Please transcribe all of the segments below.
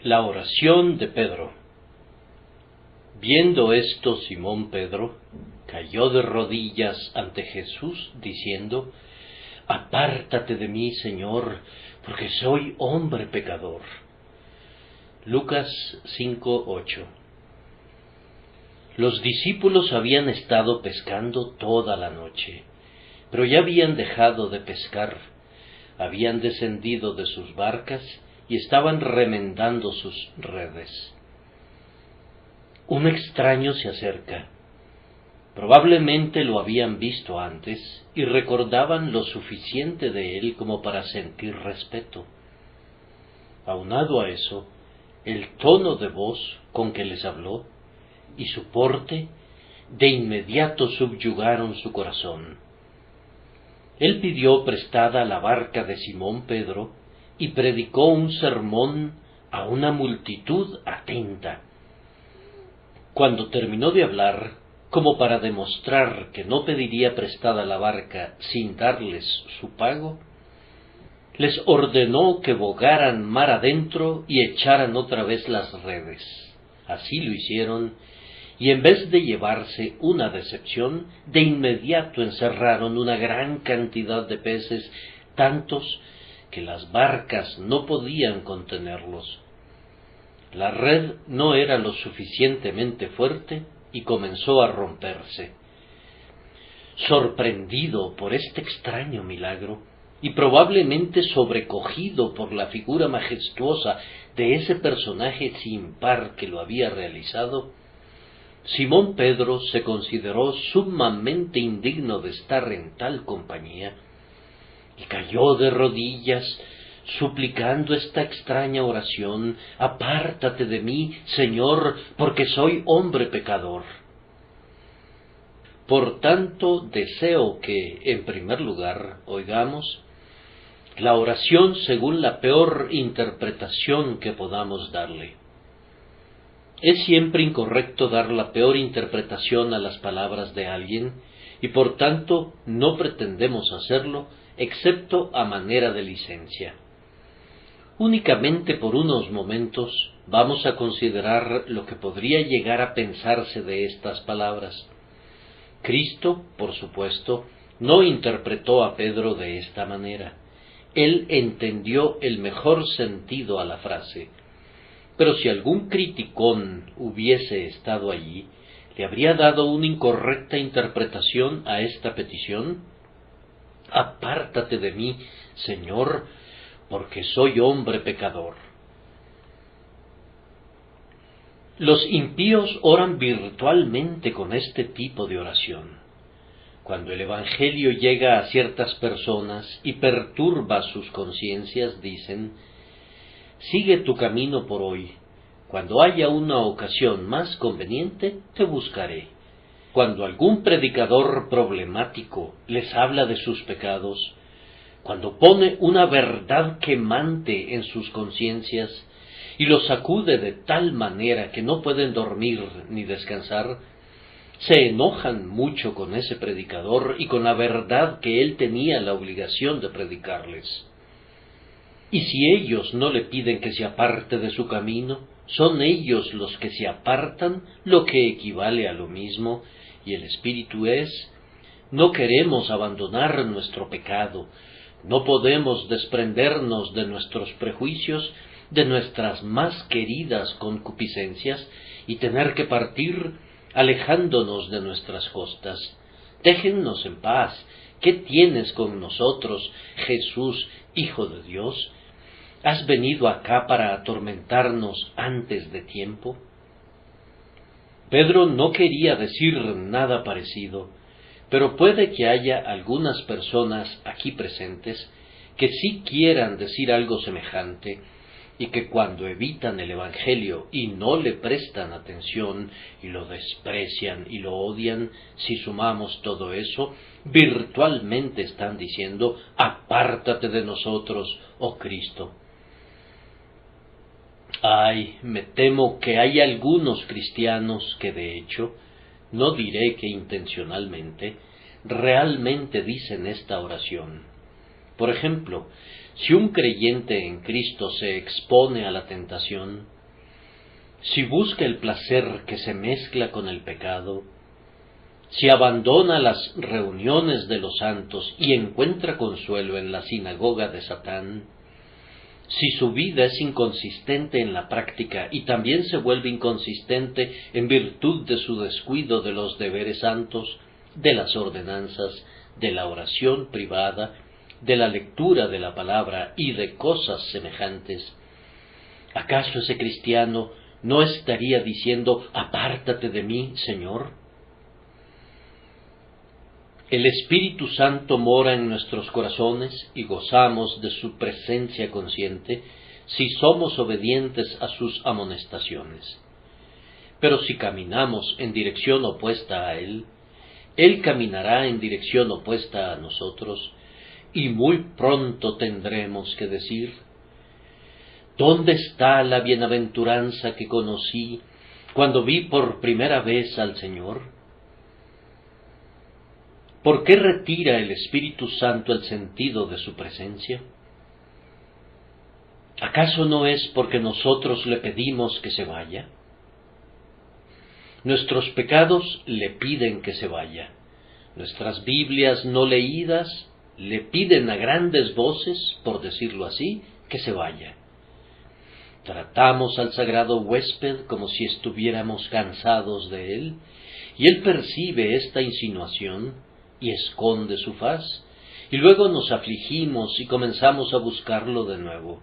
La oración de Pedro. Viendo esto, Simón Pedro cayó de rodillas ante Jesús, diciendo: Apártate de mí, Señor, porque soy hombre pecador. Lucas 5:8. Los discípulos habían estado pescando toda la noche, pero ya habían dejado de pescar, habían descendido de sus barcas y estaban remendando sus redes. Un extraño se acerca. Probablemente lo habían visto antes y recordaban lo suficiente de él como para sentir respeto. Aunado a eso, el tono de voz con que les habló y su porte de inmediato subyugaron su corazón. Él pidió prestada la barca de Simón Pedro y predicó un sermón a una multitud atenta. Cuando terminó de hablar, como para demostrar que no pediría prestada la barca sin darles su pago, les ordenó que bogaran mar adentro y echaran otra vez las redes. Así lo hicieron, y en vez de llevarse una decepción, de inmediato encerraron una gran cantidad de peces, tantos que las barcas no podían contenerlos. La red no era lo suficientemente fuerte y comenzó a romperse. Sorprendido por este extraño milagro, y probablemente sobrecogido por la figura majestuosa de ese personaje sin par que lo había realizado, Simón Pedro se consideró sumamente indigno de estar en tal compañía, y cayó de rodillas, suplicando esta extraña oración: Apártate de mí, Señor, porque soy hombre pecador. Por tanto, deseo que, en primer lugar, oigamos la oración según la peor interpretación que podamos darle. Es siempre incorrecto dar la peor interpretación a las palabras de alguien, y por tanto no pretendemos hacerlo, excepto a manera de licencia. Únicamente por unos momentos vamos a considerar lo que podría llegar a pensarse de estas palabras. Cristo, por supuesto, no interpretó a Pedro de esta manera. Él entendió el mejor sentido a la frase. Pero si algún criticón hubiese estado allí, ¿le habría dado una incorrecta interpretación a esta petición? Apártate de mí, Señor, porque soy hombre pecador. Los impíos oran virtualmente con este tipo de oración. Cuando el Evangelio llega a ciertas personas y perturba sus conciencias, dicen: Sigue tu camino por hoy. Cuando haya una ocasión más conveniente, te buscaré. Cuando algún predicador problemático les habla de sus pecados, cuando pone una verdad quemante en sus conciencias y los sacude de tal manera que no pueden dormir ni descansar, se enojan mucho con ese predicador y con la verdad que él tenía la obligación de predicarles. Y si ellos no le piden que se aparte de su camino, son ellos los que se apartan, lo que equivale a lo mismo, y el espíritu es: no queremos abandonar nuestro pecado, no podemos desprendernos de nuestros prejuicios, de nuestras más queridas concupiscencias, y tener que partir alejándonos de nuestras costas. Déjennos en paz. ¿Qué tienes con nosotros, Jesús, Hijo de Dios? ¿Has venido acá para atormentarnos antes de tiempo? Pedro no quería decir nada parecido, pero puede que haya algunas personas aquí presentes que sí quieran decir algo semejante, y que cuando evitan el Evangelio y no le prestan atención y lo desprecian y lo odian, si sumamos todo eso, virtualmente están diciendo: apártate de nosotros, oh Cristo. Ay, me temo que hay algunos cristianos que de hecho, no diré que intencionalmente, realmente dicen esta oración. Por ejemplo, Si un creyente en Cristo se expone a la tentación, si busca el placer que se mezcla con el pecado, si abandona las reuniones de los santos y encuentra consuelo en la sinagoga de Satán, si su vida es inconsistente en la práctica y también se vuelve inconsistente en virtud de su descuido de los deberes santos, de las ordenanzas, de la oración privada, de la lectura de la palabra y de cosas semejantes, ¿acaso ese cristiano no estaría diciendo: apártate de mí, Señor? El Espíritu Santo mora en nuestros corazones y gozamos de su presencia consciente si somos obedientes a sus amonestaciones. Pero si caminamos en dirección opuesta a Él caminará en dirección opuesta a nosotros, y muy pronto tendremos que decir: ¿dónde está la bienaventuranza que conocí cuando vi por primera vez al Señor? ¿Por qué retira el Espíritu Santo el sentido de su presencia? ¿Acaso no es porque nosotros le pedimos que se vaya? Nuestros pecados le piden que se vaya. Nuestras Biblias no leídas le piden a grandes voces, por decirlo así, que se vaya. Tratamos al sagrado huésped como si estuviéramos cansados de él, y él percibe esta insinuación y esconde su faz, y luego nos afligimos y comenzamos a buscarlo de nuevo.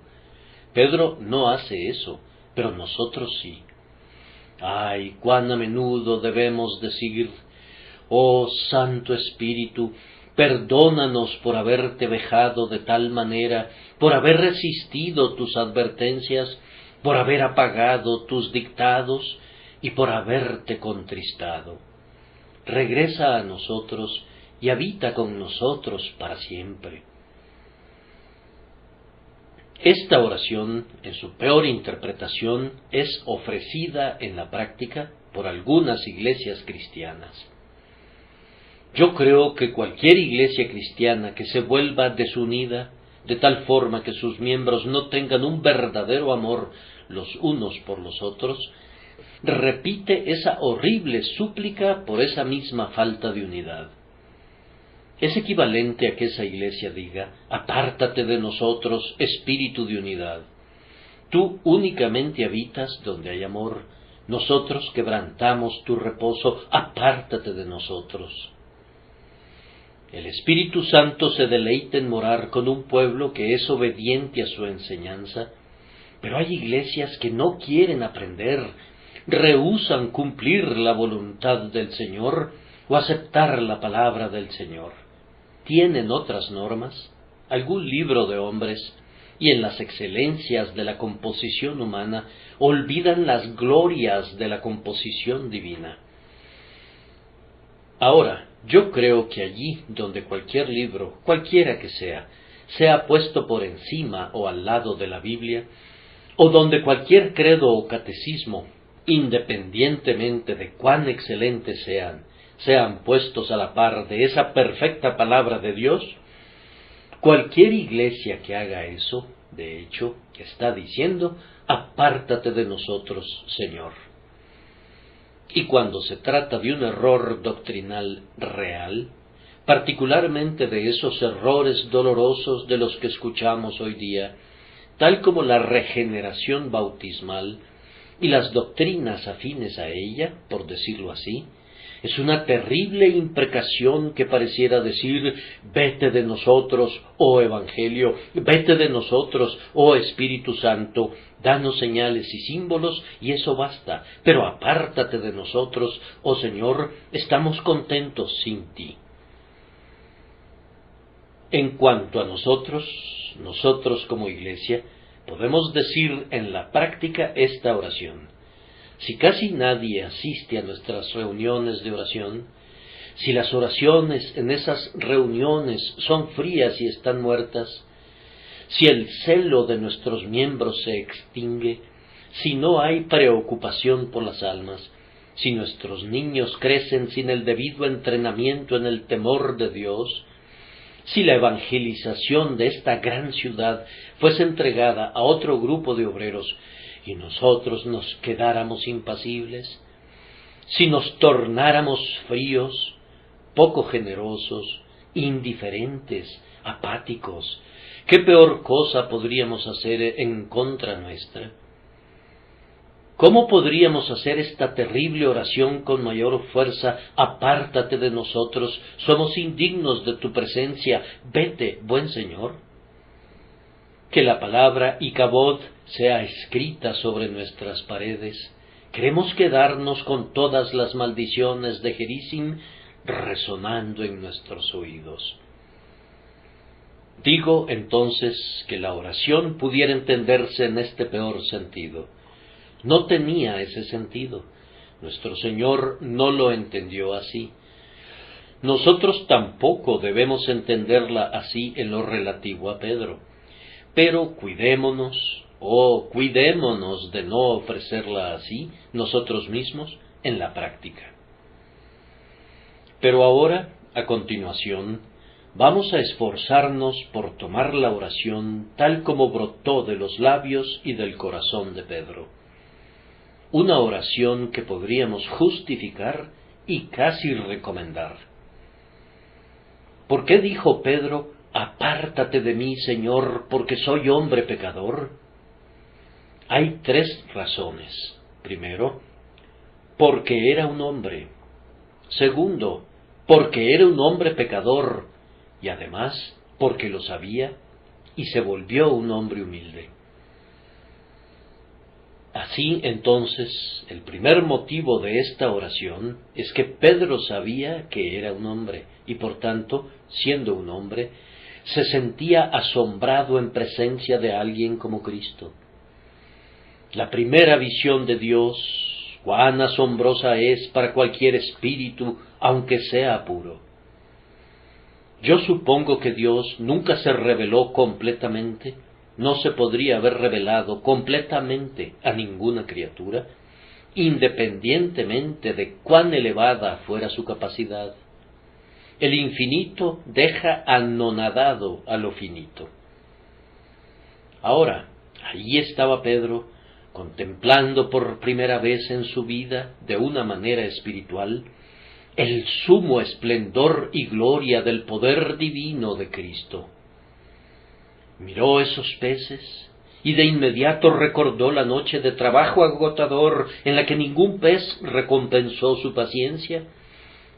Pedro no hace eso, pero nosotros sí. ¡Ay, cuán a menudo debemos decir: oh Santo Espíritu, perdónanos por haberte vejado de tal manera, por haber resistido tus advertencias, por haber apagado tus dictados y por haberte contristado! Regresa a nosotros y habita con nosotros para siempre. Esta oración, en su peor interpretación, es ofrecida en la práctica por algunas iglesias cristianas. Yo creo que cualquier iglesia cristiana que se vuelva desunida, de tal forma que sus miembros no tengan un verdadero amor los unos por los otros, repite esa horrible súplica por esa misma falta de unidad. Es equivalente a que esa iglesia diga: apártate de nosotros, espíritu de unidad. Tú únicamente habitas donde hay amor, nosotros quebrantamos tu reposo, apártate de nosotros. El Espíritu Santo se deleita en morar con un pueblo que es obediente a su enseñanza, pero hay iglesias que no quieren aprender, rehúsan cumplir la voluntad del Señor o aceptar la palabra del Señor. Tienen otras normas, algún libro de hombres, y en las excelencias de la composición humana olvidan las glorias de la composición divina. Ahora, yo creo que allí donde cualquier libro, cualquiera que sea puesto por encima o al lado de la Biblia, o donde cualquier credo o catecismo, independientemente de cuán excelentes sean puestos a la par de esa perfecta palabra de Dios, cualquier iglesia que haga eso, de hecho, está diciendo: apártate de nosotros, Señor. Y cuando se trata de un error doctrinal real, particularmente de esos errores dolorosos de los que escuchamos hoy día, tal como la regeneración bautismal y las doctrinas afines a ella, por decirlo así, es una terrible imprecación que pareciera decir: vete de nosotros, oh Evangelio, vete de nosotros, oh Espíritu Santo, danos señales y símbolos y eso basta, pero apártate de nosotros, oh Señor, estamos contentos sin ti. En cuanto a nosotros como iglesia, podemos decir en la práctica esta oración. Si casi nadie asiste a nuestras reuniones de oración, si las oraciones en esas reuniones son frías y están muertas, si el celo de nuestros miembros se extingue, si no hay preocupación por las almas, si nuestros niños crecen sin el debido entrenamiento en el temor de Dios, Si la evangelización de esta gran ciudad fuese entregada a otro grupo de obreros y nosotros nos quedáramos impasibles, si nos tornáramos fríos, poco generosos, indiferentes, apáticos, ¿qué peor cosa podríamos hacer en contra nuestra? ¿Cómo podríamos hacer esta terrible oración con mayor fuerza? Apártate de nosotros, somos indignos de tu presencia, vete, buen Señor. Que la palabra Icabod sea escrita sobre nuestras paredes. Queremos quedarnos con todas las maldiciones de Gerizim resonando en nuestros oídos. Digo entonces que la oración pudiera entenderse en este peor sentido. No tenía ese sentido. Nuestro Señor no lo entendió así. Nosotros tampoco debemos entenderla así en lo relativo a Pedro. Pero cuidémonos de no ofrecerla así nosotros mismos en la práctica. Pero ahora, a continuación, vamos a esforzarnos por tomar la oración tal como brotó de los labios y del corazón de Pedro. Una oración que podríamos justificar y casi recomendar. ¿Por qué dijo Pedro, apártate de mí, Señor, porque soy hombre pecador? Hay 3 razones. Primero, porque era un hombre. Segundo, porque era un hombre pecador, y además porque lo sabía y se volvió un hombre humilde. Así entonces, el primer motivo de esta oración es que Pedro sabía que era un hombre, y por tanto, siendo un hombre, se sentía asombrado en presencia de alguien como Cristo. La primera visión de Dios, cuán asombrosa es para cualquier espíritu, aunque sea puro. Yo supongo que Dios nunca se reveló completamente, no se podría haber revelado completamente a ninguna criatura, independientemente de cuán elevada fuera su capacidad. El infinito deja anonadado a lo finito. Ahora, allí estaba Pedro, contemplando por primera vez en su vida, de una manera espiritual, el sumo esplendor y gloria del poder divino de Cristo. Miró esos peces y de inmediato recordó la noche de trabajo agotador en la que ningún pez recompensó su paciencia,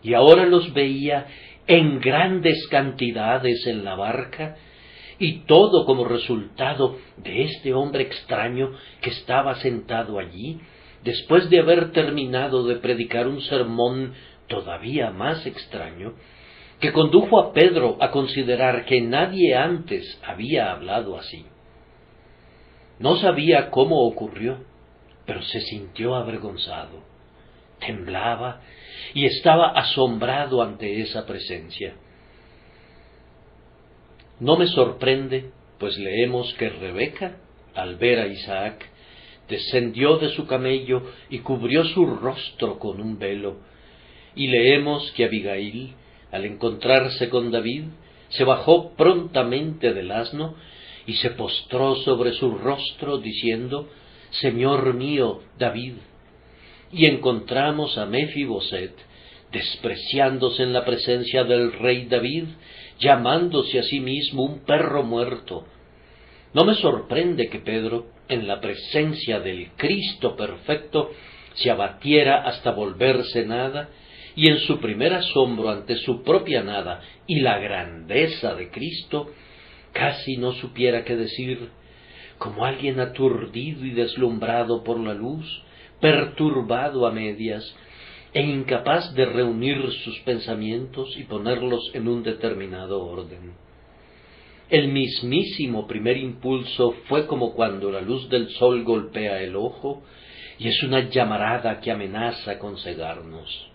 y ahora los veía en grandes cantidades en la barca, y todo como resultado de este hombre extraño que estaba sentado allí, después de haber terminado de predicar un sermón todavía más extraño, que condujo a Pedro a considerar que nadie antes había hablado así. No sabía cómo ocurrió, pero se sintió avergonzado, temblaba y estaba asombrado ante esa presencia. No me sorprende, pues leemos que Rebeca, al ver a Isaac, descendió de su camello y cubrió su rostro con un velo, y leemos que Abigail, al encontrarse con David, se bajó prontamente del asno y se postró sobre su rostro diciendo, Señor mío, David. Y encontramos a Mefiboset, despreciándose en la presencia del rey David, llamándose a sí mismo un perro muerto. No me sorprende que Pedro, en la presencia del Cristo perfecto, se abatiera hasta volverse nada, y en su primer asombro ante su propia nada y la grandeza de Cristo, casi no supiera qué decir, como alguien aturdido y deslumbrado por la luz, perturbado a medias, e incapaz de reunir sus pensamientos y ponerlos en un determinado orden. El mismísimo primer impulso fue como cuando la luz del sol golpea el ojo, y es una llamarada que amenaza con cegarnos.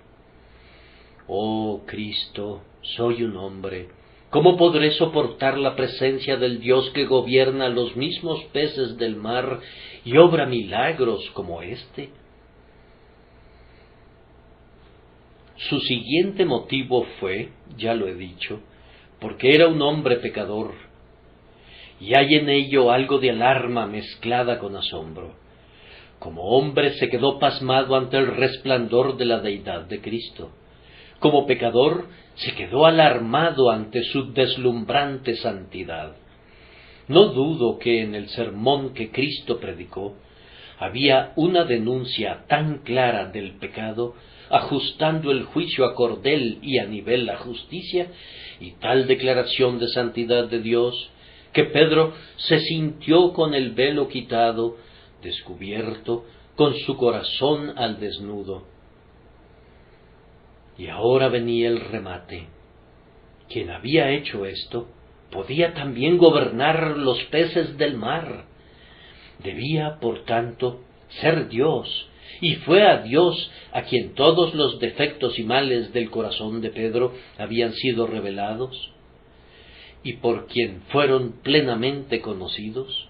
Oh Cristo, soy un hombre, ¿cómo podré soportar la presencia del Dios que gobierna los mismos peces del mar y obra milagros como este? Su siguiente motivo fue, ya lo he dicho, porque era un hombre pecador, y hay en ello algo de alarma mezclada con asombro. Como hombre se quedó pasmado ante el resplandor de la deidad de Cristo. Como pecador se quedó alarmado ante su deslumbrante santidad. No dudo que en el sermón que Cristo predicó había una denuncia tan clara del pecado, ajustando el juicio a cordel y a nivel la justicia, y tal declaración de santidad de Dios, que Pedro se sintió con el velo quitado, descubierto, con su corazón al desnudo. Y ahora venía el remate. Quien había hecho esto podía también gobernar los peces del mar. Debía, por tanto, ser Dios, y fue a Dios a quien todos los defectos y males del corazón de Pedro habían sido revelados, y por quien fueron plenamente conocidos,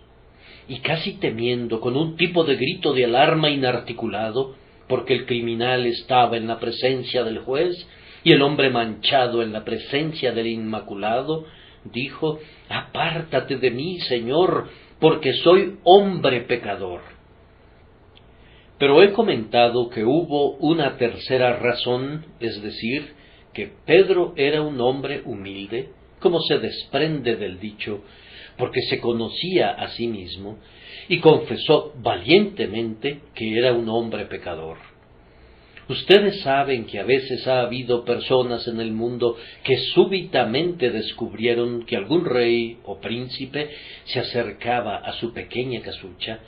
y casi temiendo, con un tipo de grito de alarma inarticulado, porque el criminal estaba en la presencia del juez, y el hombre manchado en la presencia del Inmaculado, dijo: «Apártate de mí, Señor, porque soy hombre pecador». Pero he comentado que hubo una tercera razón, es decir, que Pedro era un hombre humilde, como se desprende del dicho, porque se conocía a sí mismo, y confesó valientemente que era un hombre pecador. Ustedes saben que a veces ha habido personas en el mundo que súbitamente descubrieron que algún rey o príncipe se acercaba a su pequeña casucha,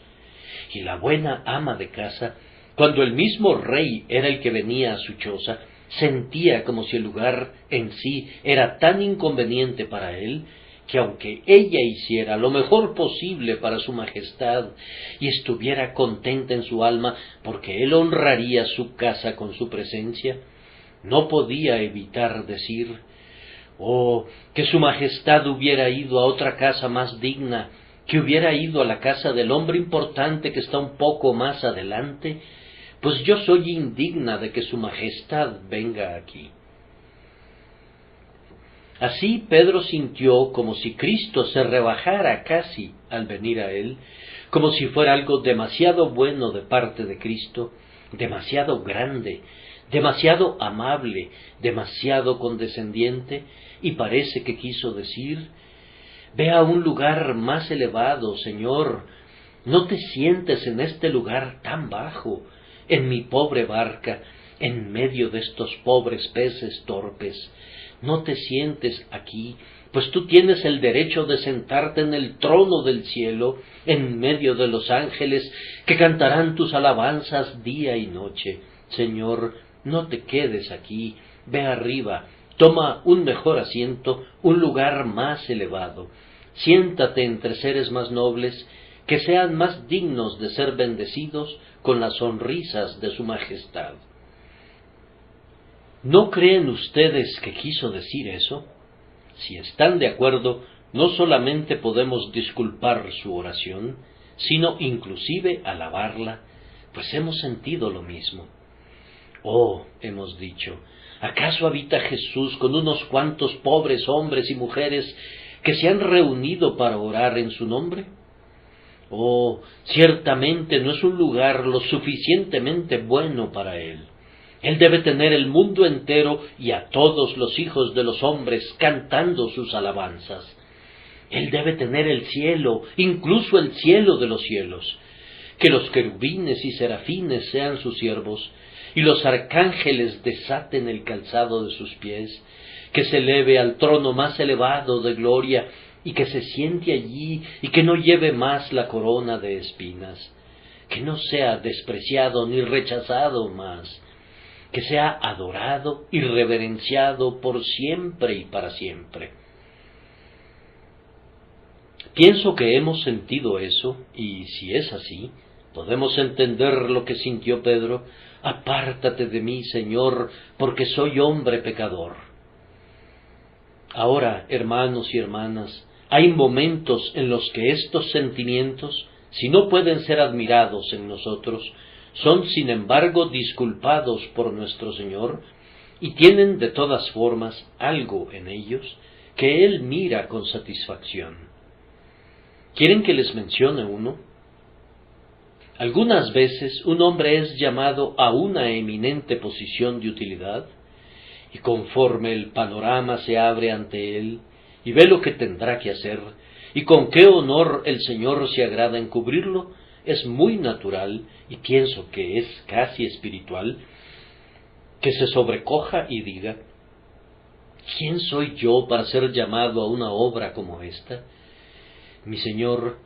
y la buena ama de casa, cuando el mismo rey era el que venía a su choza, sentía como si el lugar en sí era tan inconveniente para él, que aunque ella hiciera lo mejor posible para su majestad y estuviera contenta en su alma porque él honraría su casa con su presencia, no podía evitar decir: «Oh, que su majestad hubiera ido a otra casa más digna, que hubiera ido a la casa del hombre importante que está un poco más adelante, pues yo soy indigna de que su majestad venga aquí». Así Pedro sintió como si Cristo se rebajara casi al venir a él, como si fuera algo demasiado bueno de parte de Cristo, demasiado grande, demasiado amable, demasiado condescendiente, y parece que quiso decir: «Ve a un lugar más elevado, Señor, no te sientes en este lugar tan bajo, en mi pobre barca, en medio de estos pobres peces torpes. No te sientes aquí, pues tú tienes el derecho de sentarte en el trono del cielo, en medio de los ángeles que cantarán tus alabanzas día y noche. Señor, no te quedes aquí, ve arriba, toma un mejor asiento, un lugar más elevado. Siéntate entre seres más nobles, que sean más dignos de ser bendecidos con las sonrisas de su majestad». ¿No creen ustedes que quiso decir eso? Si están de acuerdo, no solamente podemos disculpar su oración, sino inclusive alabarla, pues hemos sentido lo mismo. «Oh», hemos dicho, ¿acaso habita Jesús con unos cuantos pobres hombres y mujeres que se han reunido para orar en su nombre? Oh, ciertamente no es un lugar lo suficientemente bueno para él. Él debe tener el mundo entero y a todos los hijos de los hombres cantando sus alabanzas. Él debe tener el cielo, incluso el cielo de los cielos. Que los querubines y serafines sean sus siervos, y los arcángeles desaten el calzado de sus pies. Que se eleve al trono más elevado de gloria, y que se siente allí, y que no lleve más la corona de espinas. Que no sea despreciado ni rechazado más, que sea adorado y reverenciado por siempre y para siempre. Pienso que hemos sentido eso, y si es así, podemos entender lo que sintió Pedro: «Apártate de mí, Señor, porque soy hombre pecador». Ahora, hermanos y hermanas, hay momentos en los que estos sentimientos, si no pueden ser admirados en nosotros, son sin embargo disculpados por nuestro Señor, y tienen de todas formas algo en ellos que Él mira con satisfacción. ¿Quieren que les mencione uno? Algunas veces un hombre es llamado a una eminente posición de utilidad, y conforme el panorama se abre ante él, y ve lo que tendrá que hacer, y con qué honor el Señor se agrada en cubrirlo, es muy natural, y pienso que es casi espiritual, que se sobrecoja y diga: ¿quién soy yo para ser llamado a una obra como esta? Mi Señor,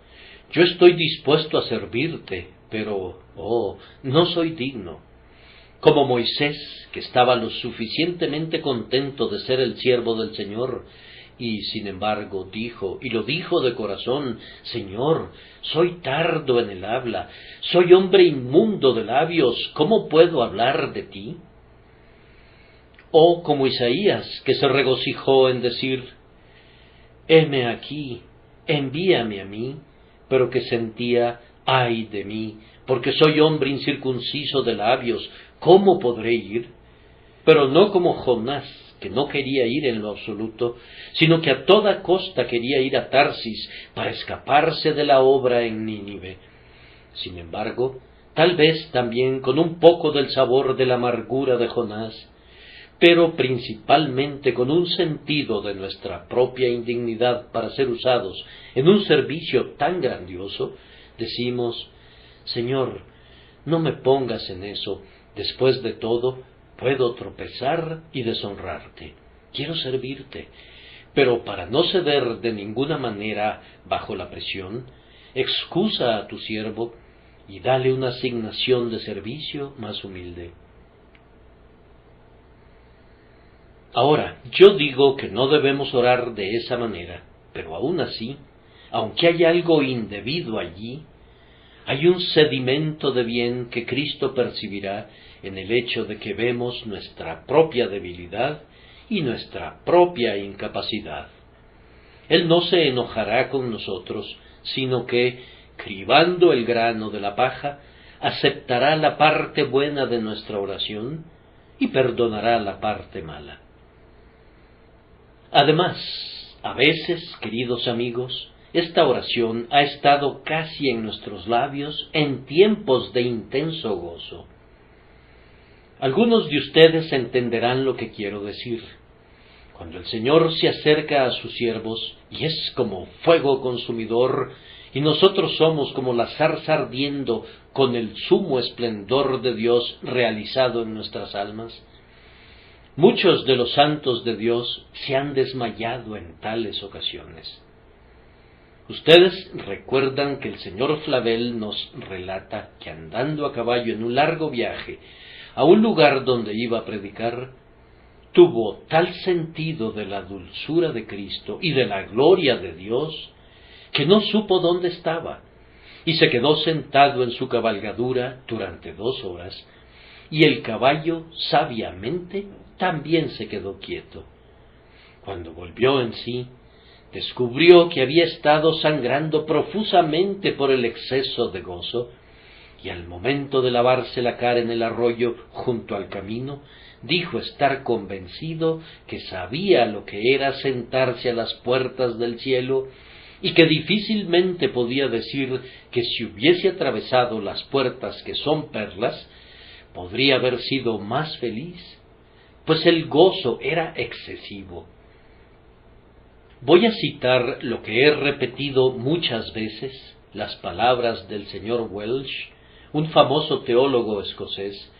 yo estoy dispuesto a servirte, pero, no soy digno. Como Moisés, que estaba lo suficientemente contento de ser el siervo del Señor, y sin embargo dijo, y lo dijo de corazón: Señor, soy tardo en el habla, soy hombre inmundo de labios, ¿cómo puedo hablar de ti? O como Isaías, que se regocijó en decir: heme aquí, envíame a mí, pero que sentía: ay de mí, porque soy hombre incircunciso de labios, ¿cómo podré ir? Pero no como Jonás, que no quería ir en lo absoluto, sino que a toda costa quería ir a Tarsis para escaparse de la obra en Nínive. Sin embargo, tal vez también con un poco del sabor de la amargura de Jonás, pero principalmente con un sentido de nuestra propia indignidad para ser usados en un servicio tan grandioso, decimos: Señor, no me pongas en eso, después de todo, puedo tropezar y deshonrarte. Quiero servirte, pero para no ceder de ninguna manera bajo la presión, excusa a tu siervo y dale una asignación de servicio más humilde. Ahora, yo digo que no debemos orar de esa manera, pero aún así, aunque hay algo indebido allí, hay un sedimento de bien que Cristo percibirá en el hecho de que vemos nuestra propia debilidad y nuestra propia incapacidad. Él no se enojará con nosotros, sino que, cribando el grano de la paja, aceptará la parte buena de nuestra oración y perdonará la parte mala. Además, a veces, queridos amigos, esta oración ha estado casi en nuestros labios en tiempos de intenso gozo. Algunos de ustedes entenderán lo que quiero decir. Cuando el Señor se acerca a sus siervos y es como fuego consumidor, y nosotros somos como la zarza ardiendo con el sumo esplendor de Dios realizado en nuestras almas, muchos de los santos de Dios se han desmayado en tales ocasiones. Ustedes recuerdan que el señor Flavel nos relata que andando a caballo en un largo viaje a un lugar donde iba a predicar, tuvo tal sentido de la dulzura de Cristo y de la gloria de Dios, que no supo dónde estaba, y se quedó sentado en su cabalgadura durante 2 horas, y el caballo sabiamente también se quedó quieto. Cuando volvió en sí, descubrió que había estado sangrando profusamente por el exceso de gozo, y al momento de lavarse la cara en el arroyo junto al camino, dijo estar convencido que sabía lo que era sentarse a las puertas del cielo, y que difícilmente podía decir que si hubiese atravesado las puertas que son perlas, podría haber sido más feliz, pues el gozo era excesivo. Voy a citar lo que he repetido muchas veces, las palabras del señor Welsh, un famoso teólogo escocés,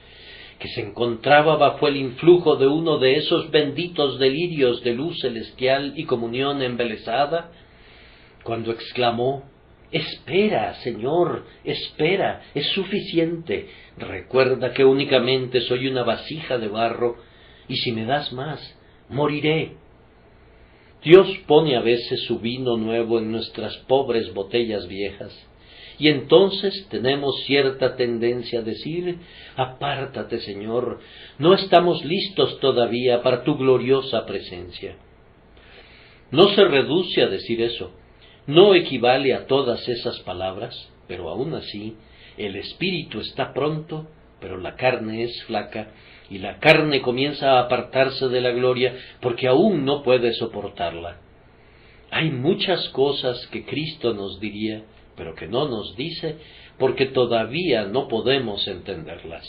que se encontraba bajo el influjo de uno de esos benditos delirios de luz celestial y comunión embelesada, cuando exclamó: «Espera, Señor, espera, es suficiente. Recuerda que únicamente soy una vasija de barro, y si me das más, moriré». Dios pone a veces su vino nuevo en nuestras pobres botellas viejas, y entonces tenemos cierta tendencia a decir: «Apártate, Señor, no estamos listos todavía para tu gloriosa presencia». No se reduce a decir eso, no equivale a todas esas palabras, pero aún así el Espíritu está pronto pero la carne es flaca, y la carne comienza a apartarse de la gloria porque aún no puede soportarla. Hay muchas cosas que Cristo nos diría, pero que no nos dice, porque todavía no podemos entenderlas.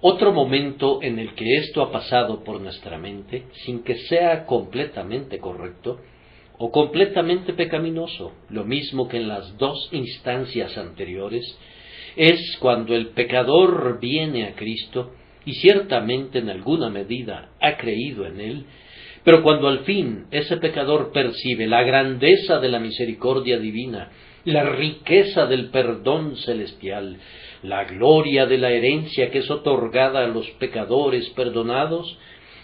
Otro momento en el que esto ha pasado por nuestra mente, sin que sea completamente correcto, o completamente pecaminoso, lo mismo que en las dos instancias anteriores, es cuando el pecador viene a Cristo, y ciertamente en alguna medida ha creído en Él, pero cuando al fin ese pecador percibe la grandeza de la misericordia divina, la riqueza del perdón celestial, la gloria de la herencia que es otorgada a los pecadores perdonados,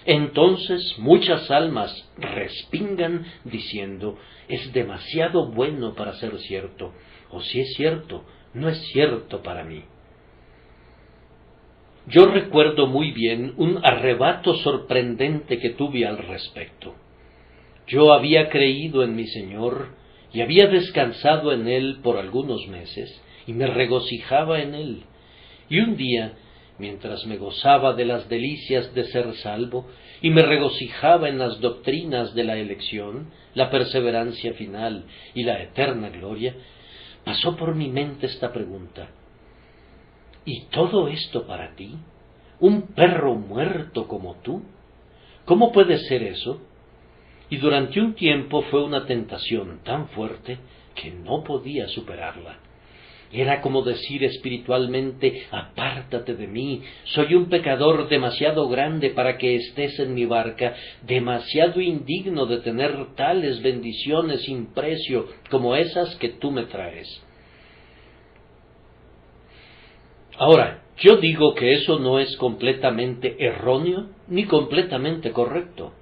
entonces muchas almas respingan diciendo, es demasiado bueno para ser cierto, o si es cierto, no es cierto para mí. Yo recuerdo muy bien un arrebato sorprendente que tuve al respecto. Yo había creído en mi Señor y había descansado en Él por algunos meses y me regocijaba en Él. Y un día, mientras me gozaba de las delicias de ser salvo y me regocijaba en las doctrinas de la elección, la perseverancia final y la eterna gloria, pasó por mi mente esta pregunta: ¿y todo esto para ti? ¿Un perro muerto como tú? ¿Cómo puede ser eso? Y durante un tiempo fue una tentación tan fuerte que no podía superarla. Era como decir espiritualmente, apártate de mí, soy un pecador demasiado grande para que estés en mi barca, demasiado indigno de tener tales bendiciones sin precio como esas que tú me traes. Ahora, yo digo que eso no es completamente erróneo ni completamente correcto.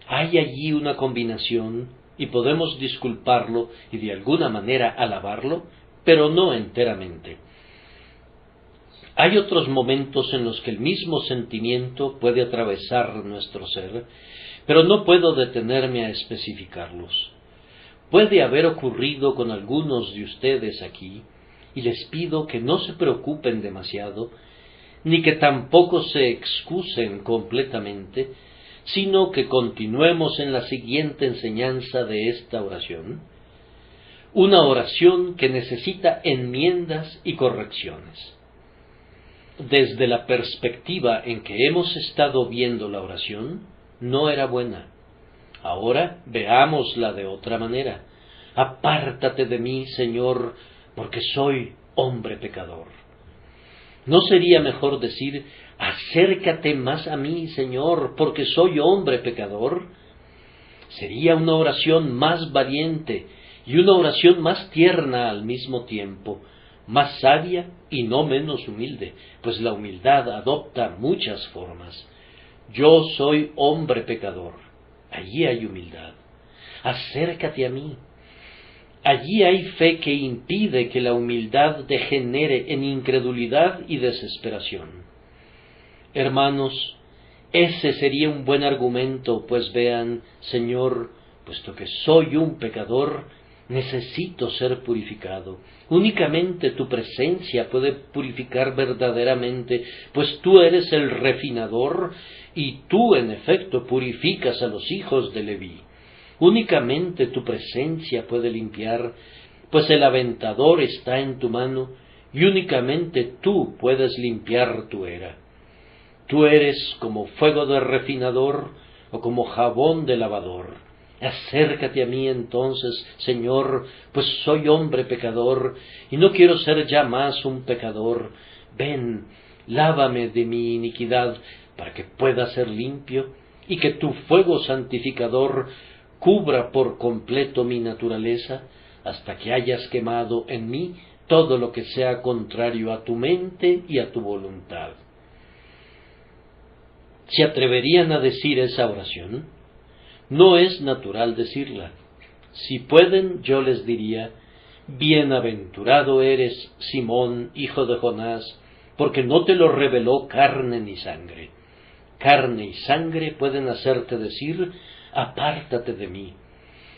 Hay allí una combinación y podemos disculparlo y de alguna manera alabarlo, pero no enteramente. Hay otros momentos en los que el mismo sentimiento puede atravesar nuestro ser, pero no puedo detenerme a especificarlos. Puede haber ocurrido con algunos de ustedes aquí, y les pido que no se preocupen demasiado, ni que tampoco se excusen completamente, sino que continuemos en la siguiente enseñanza de esta oración, una oración que necesita enmiendas y correcciones. Desde la perspectiva en que hemos estado viendo la oración, no era buena. Ahora veámosla de otra manera. Apártate de mí, Señor, porque soy hombre pecador. ¿No sería mejor decir, acércate más a mí, Señor, porque soy hombre pecador? Sería una oración más valiente y una oración más tierna al mismo tiempo, más sabia y no menos humilde, pues la humildad adopta muchas formas. Yo soy hombre pecador. Allí hay humildad. Acércate a mí. Allí hay fe que impide que la humildad degenere en incredulidad y desesperación. Hermanos, ese sería un buen argumento, pues vean, Señor, puesto que soy un pecador, necesito ser purificado. Únicamente tu presencia puede purificar verdaderamente, pues tú eres el refinador y tú, en efecto, purificas a los hijos de Leví. Únicamente tu presencia puede limpiar, pues el aventador está en tu mano y únicamente tú puedes limpiar tu era. Tú eres como fuego de refinador o como jabón de lavador. Acércate a mí entonces, Señor, pues soy hombre pecador y no quiero ser ya más un pecador. Ven, lávame de mi iniquidad para que pueda ser limpio y que tu fuego santificador cubra por completo mi naturaleza hasta que hayas quemado en mí todo lo que sea contrario a tu mente y a tu voluntad. ¿Se atreverían a decir esa oración? No es natural decirla. Si pueden, yo les diría, bienaventurado eres, Simón, hijo de Jonás, porque no te lo reveló carne ni sangre. Carne y sangre pueden hacerte decir, apártate de mí.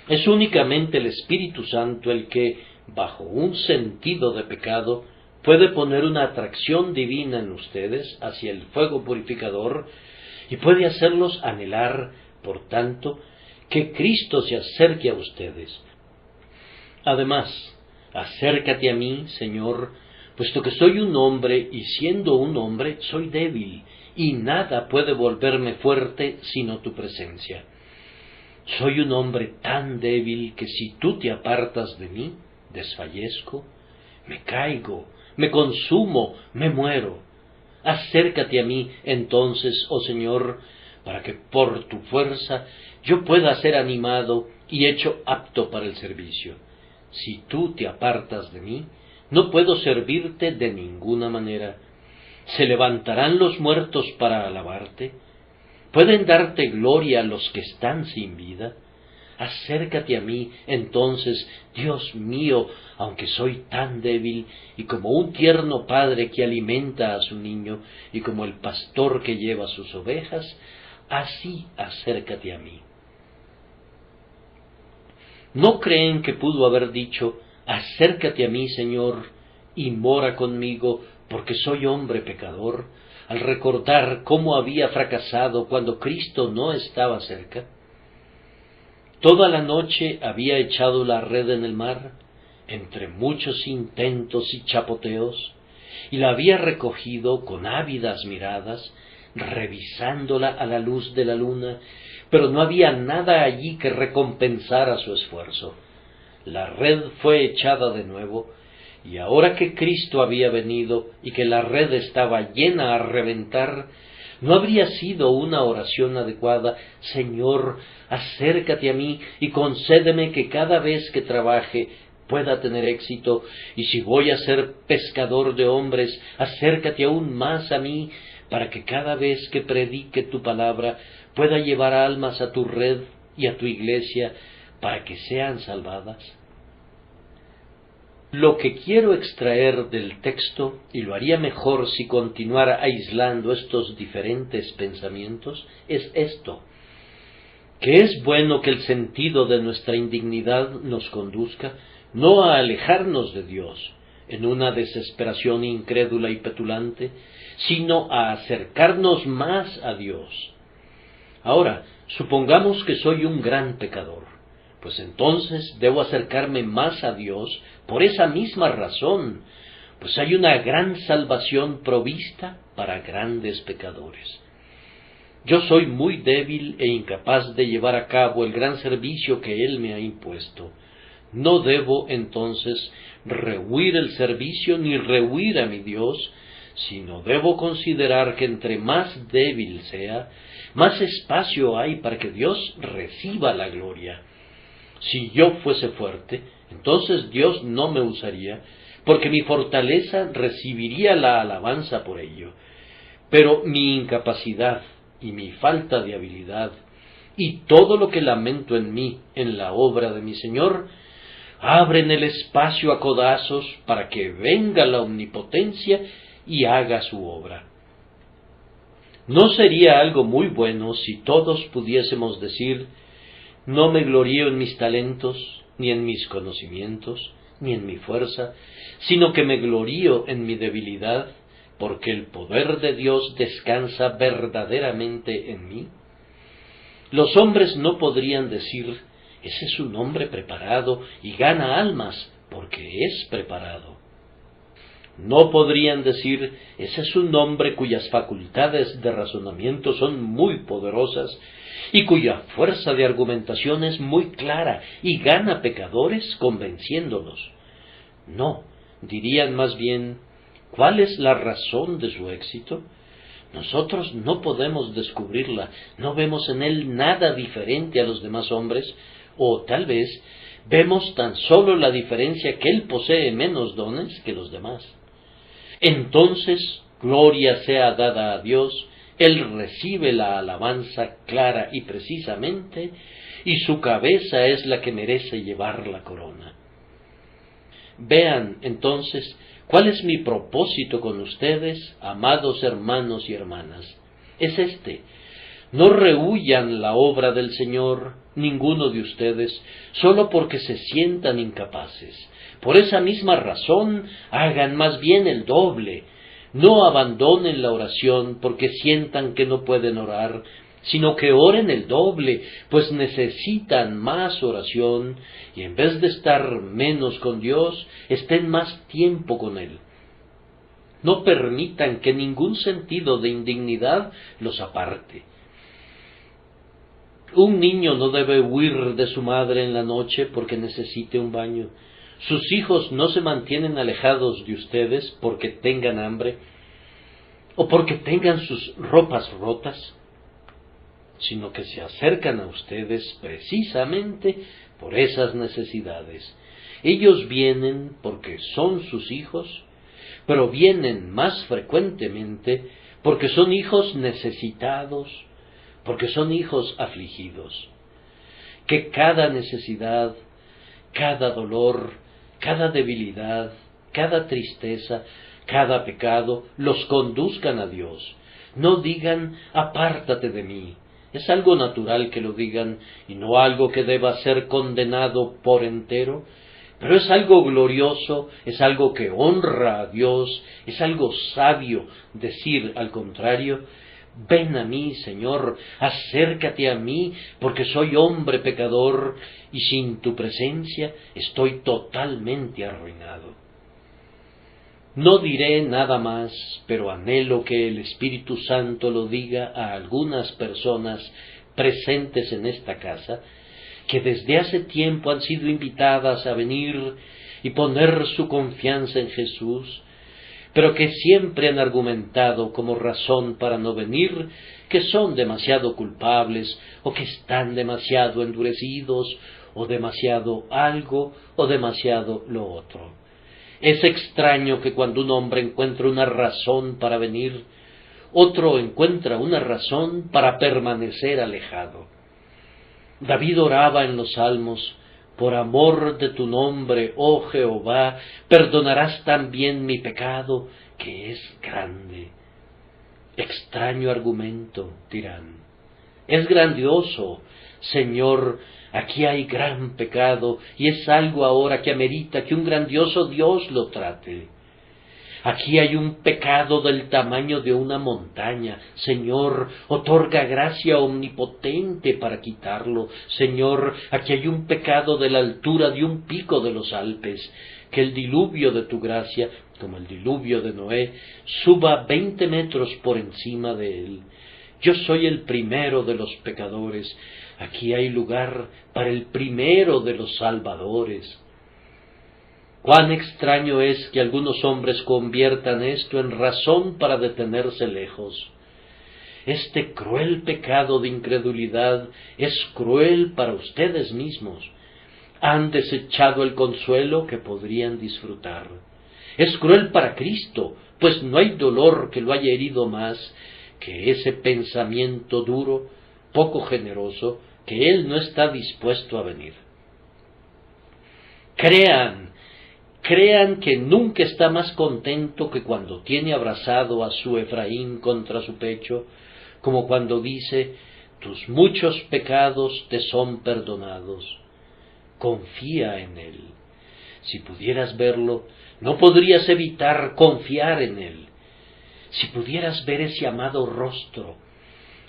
Es únicamente el Espíritu Santo el que, bajo un sentido de pecado, puede poner una atracción divina en ustedes hacia el fuego purificador y puede hacerlos anhelar, por tanto, que Cristo se acerque a ustedes. Además, acércate a mí, Señor, puesto que soy un hombre y siendo un hombre soy débil, y nada puede volverme fuerte sino tu presencia. Soy un hombre tan débil que si tú te apartas de mí, desfallezco, me caigo, me consumo, me muero. Acércate a mí entonces, oh Señor, para que por tu fuerza yo pueda ser animado y hecho apto para el servicio. Si tú te apartas de mí, no puedo servirte de ninguna manera. ¿Se levantarán los muertos para alabarte? ¿Pueden darte gloria los que están sin vida? Acércate a mí, entonces, Dios mío, aunque soy tan débil, y como un tierno padre que alimenta a su niño, y como el pastor que lleva sus ovejas, así acércate a mí. ¿No creen que pudo haber dicho, acércate a mí, Señor, y mora conmigo, porque soy hombre pecador, al recordar cómo había fracasado cuando Cristo no estaba cerca? Toda la noche había echado la red en el mar, entre muchos intentos y chapoteos, y la había recogido con ávidas miradas, revisándola a la luz de la luna, pero no había nada allí que recompensara su esfuerzo. La red fue echada de nuevo, y ahora que Cristo había venido y que la red estaba llena a reventar, ¿no habría sido una oración adecuada? Señor, acércate a mí y concédeme que cada vez que trabaje pueda tener éxito, y si voy a ser pescador de hombres, acércate aún más a mí, para que cada vez que predique tu palabra pueda llevar almas a tu red y a tu iglesia, para que sean salvadas. Lo que quiero extraer del texto, y lo haría mejor si continuara aislando estos diferentes pensamientos, es esto: que es bueno que el sentido de nuestra indignidad nos conduzca no a alejarnos de Dios en una desesperación incrédula y petulante, sino a acercarnos más a Dios. Ahora, supongamos que soy un gran pecador, pues entonces debo acercarme más a Dios por esa misma razón, pues hay una gran salvación provista para grandes pecadores. Yo soy muy débil e incapaz de llevar a cabo el gran servicio que Él me ha impuesto. No debo, entonces, rehuir el servicio ni rehuir a mi Dios, sino debo considerar que entre más débil sea, más espacio hay para que Dios reciba la gloria. Si yo fuese fuerte, entonces Dios no me usaría, porque mi fortaleza recibiría la alabanza por ello. Pero mi incapacidad y mi falta de habilidad, y todo lo que lamento en mí, en la obra de mi Señor, abren el espacio a codazos para que venga la omnipotencia y haga su obra. ¿No sería algo muy bueno si todos pudiésemos decir: no me glorío en mis talentos, ni en mis conocimientos, ni en mi fuerza, sino que me glorío en mi debilidad, porque el poder de Dios descansa verdaderamente en mí? Los hombres no podrían decir: ese es un hombre preparado y gana almas, porque es preparado. No podrían decir: ese es un hombre cuyas facultades de razonamiento son muy poderosas y cuya fuerza de argumentación es muy clara y gana pecadores convenciéndolos. No, dirían más bien: ¿cuál es la razón de su éxito? Nosotros no podemos descubrirla, no vemos en él nada diferente a los demás hombres, o tal vez vemos tan solo la diferencia que él posee menos dones que los demás. Entonces, gloria sea dada a Dios, él recibe la alabanza clara y precisamente, y su cabeza es la que merece llevar la corona. Vean, entonces, cuál es mi propósito con ustedes, amados hermanos y hermanas. Es este: no rehuyan la obra del Señor, ninguno de ustedes, solo porque se sientan incapaces, Por esa misma razón, hagan más bien el doble. No abandonen la oración porque sientan que no pueden orar, sino que oren el doble, pues necesitan más oración, y en vez de estar menos con Dios, estén más tiempo con Él. No permitan que ningún sentido de indignidad los aparte. Un niño no debe huir de su madre en la noche porque necesite un baño. Sus hijos no se mantienen alejados de ustedes porque tengan hambre o porque tengan sus ropas rotas, sino que se acercan a ustedes precisamente por esas necesidades. Ellos vienen porque son sus hijos, pero vienen más frecuentemente porque son hijos necesitados, porque son hijos afligidos. Que cada necesidad, cada dolor, cada debilidad, cada tristeza, cada pecado los conduzcan a Dios. No digan, apártate de mí. Es algo natural que lo digan y no algo que deba ser condenado por entero, pero es algo glorioso, es algo que honra a Dios, es algo sabio decir al contrario, ven a mí, Señor, acércate a mí, porque soy hombre pecador y sin tu presencia estoy totalmente arruinado. No diré nada más, pero anhelo que el Espíritu Santo lo diga a algunas personas presentes en esta casa, que desde hace tiempo han sido invitadas a venir y poner su confianza en Jesús, pero que siempre han argumentado como razón para no venir que son demasiado culpables, o que están demasiado endurecidos, o demasiado algo, o demasiado lo otro. Es extraño que cuando un hombre encuentra una razón para venir, otro encuentra una razón para permanecer alejado. David oraba en los Salmos, por amor de tu nombre, oh Jehová, perdonarás también mi pecado, que es grande. Extraño argumento, dirán. Es grandioso, Señor, aquí hay gran pecado, y es algo ahora que amerita que un grandioso Dios lo trate. Aquí hay un pecado del tamaño de una montaña. Señor, otorga gracia omnipotente para quitarlo. Señor, aquí hay un pecado de la altura de un pico de los Alpes. Que el diluvio de tu gracia, como el diluvio de Noé, suba 20 metros por encima de él. Yo soy el primero de los pecadores. Aquí hay lugar para el primero de los salvadores. Cuán extraño es que algunos hombres conviertan esto en razón para detenerse lejos. Este cruel pecado de incredulidad es cruel para ustedes mismos. Han desechado el consuelo que podrían disfrutar. Es cruel para Cristo, pues no hay dolor que lo haya herido más que ese pensamiento duro, poco generoso, que Él no está dispuesto a venir. Crean que nunca está más contento que cuando tiene abrazado a su Efraín contra su pecho, como cuando dice, tus muchos pecados te son perdonados. Confía en Él. Si pudieras verlo, no podrías evitar confiar en Él. Si pudieras ver ese amado rostro,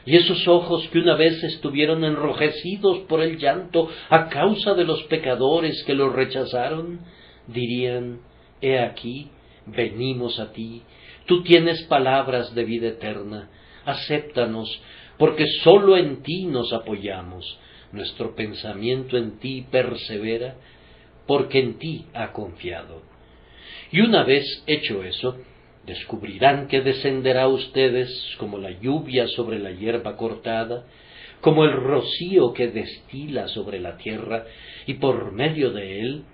y esos ojos que una vez estuvieron enrojecidos por el llanto a causa de los pecadores que los rechazaron, dirían, he aquí, venimos a ti, tú tienes palabras de vida eterna, acéptanos, porque sólo en ti nos apoyamos, nuestro pensamiento en ti persevera, porque en ti ha confiado. Y una vez hecho eso, descubrirán que descenderá a ustedes como la lluvia sobre la hierba cortada, como el rocío que destila sobre la tierra, y por medio de él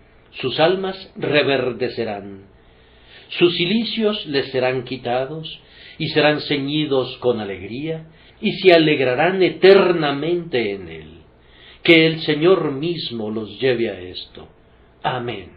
sus almas reverdecerán, sus cilicios les serán quitados, y serán ceñidos con alegría, y se alegrarán eternamente en él. Que el Señor mismo los lleve a esto. Amén.